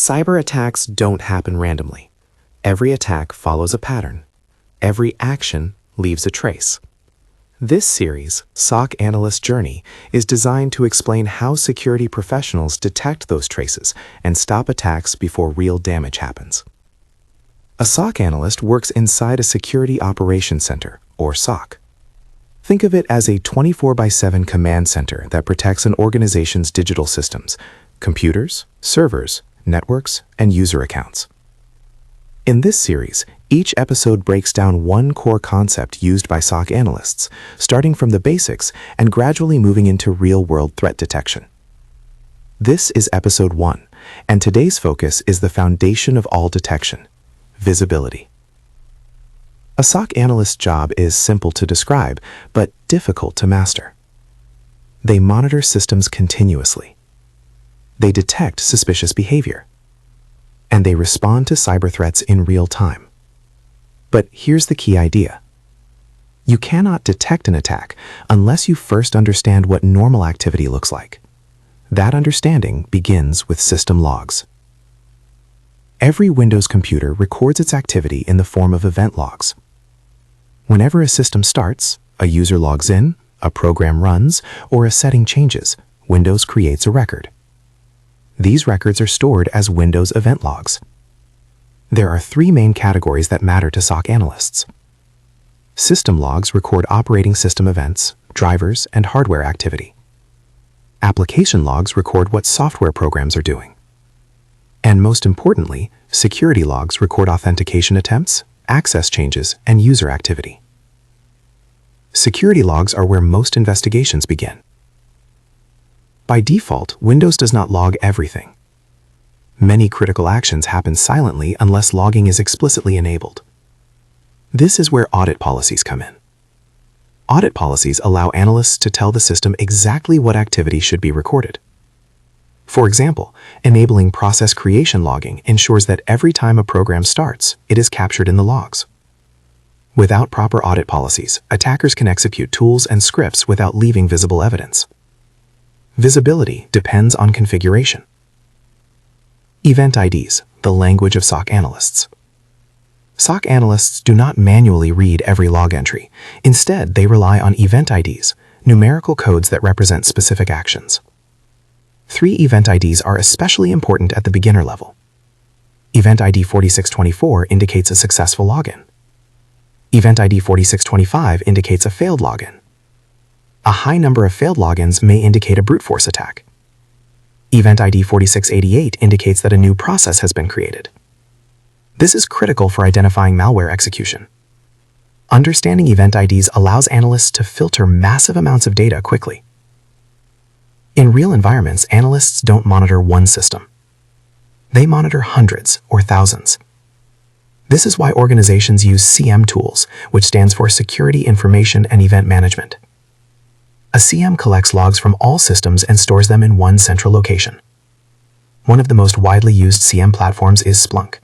Cyber attacks don't happen randomly. Every attack follows a pattern. Every action leaves a trace. This series, SOC Analyst Journey, is designed to explain how security professionals detect those traces and stop attacks before real damage happens. A SOC analyst works inside a Security Operations Center, or SOC. Think of it as a 24/7 command center that protects an organization's digital systems, computers, servers, networks, and user accounts. In this series, each episode breaks down one core concept used by SOC analysts, starting from the basics and gradually moving into real-world threat detection. This is episode 1, and today's focus is the foundation of all detection: visibility. A SOC analyst's job is simple to describe, but difficult to master. They monitor systems continuously. They detect suspicious behavior. And they respond to cyber threats in real time. But here's the key idea. You cannot detect an attack unless you first understand what normal activity looks like. That understanding begins with system logs. Every Windows computer records its activity in the form of event logs. Whenever a system starts, a user logs in, a program runs, or a setting changes, Windows creates a record. These records are stored as Windows event logs. There are 3 main categories that matter to SOC analysts. System logs record operating system events, drivers, and hardware activity. Application logs record what software programs are doing. And most importantly, security logs record authentication attempts, access changes, and user activity. Security logs are where most investigations begin. By default, Windows does not log everything. Many critical actions happen silently unless logging is explicitly enabled. This is where audit policies come in. Audit policies allow analysts to tell the system exactly what activity should be recorded. For example, enabling process creation logging ensures that every time a program starts, it is captured in the logs. Without proper audit policies, attackers can execute tools and scripts without leaving visible evidence. Visibility depends on configuration. Event IDs, the language of SOC analysts. SOC analysts do not manually read every log entry. Instead, they rely on Event IDs, numerical codes that represent specific actions. 3 Event IDs are especially important at the beginner level. Event ID 4624 indicates a successful login. Event ID 4625 indicates a failed login. A high number of failed logins may indicate a brute force attack. Event ID 4688 indicates that a new process has been created. This is critical for identifying malware execution. Understanding Event IDs allows analysts to filter massive amounts of data quickly. In real environments, analysts don't monitor one system. They monitor hundreds or thousands. This is why organizations use SIEM tools, which stands for Security Information and Event Management. A SIEM collects logs from all systems and stores them in one central location. One of the most widely used SIEM platforms is Splunk.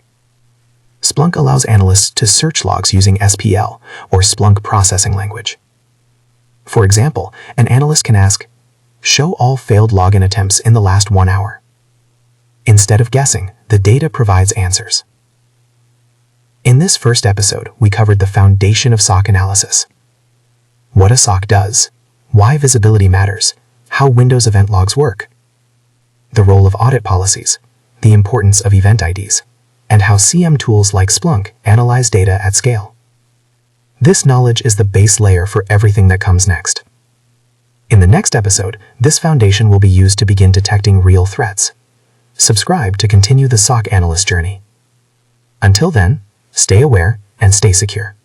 Splunk allows analysts to search logs using SPL, or Splunk processing language. For example, an analyst can ask, "Show all failed login attempts in the last 1 hour." Instead of guessing, the data provides answers. In this first episode, we covered the foundation of SOC analysis. What a SOC does, why visibility matters, how Windows event logs work, the role of audit policies, the importance of Event IDs, and how SIEM tools like Splunk analyze data at scale. This knowledge is the base layer for everything that comes next. In the next episode, this foundation will be used to begin detecting real threats. Subscribe to continue the SOC analyst journey. Until then, stay aware and stay secure.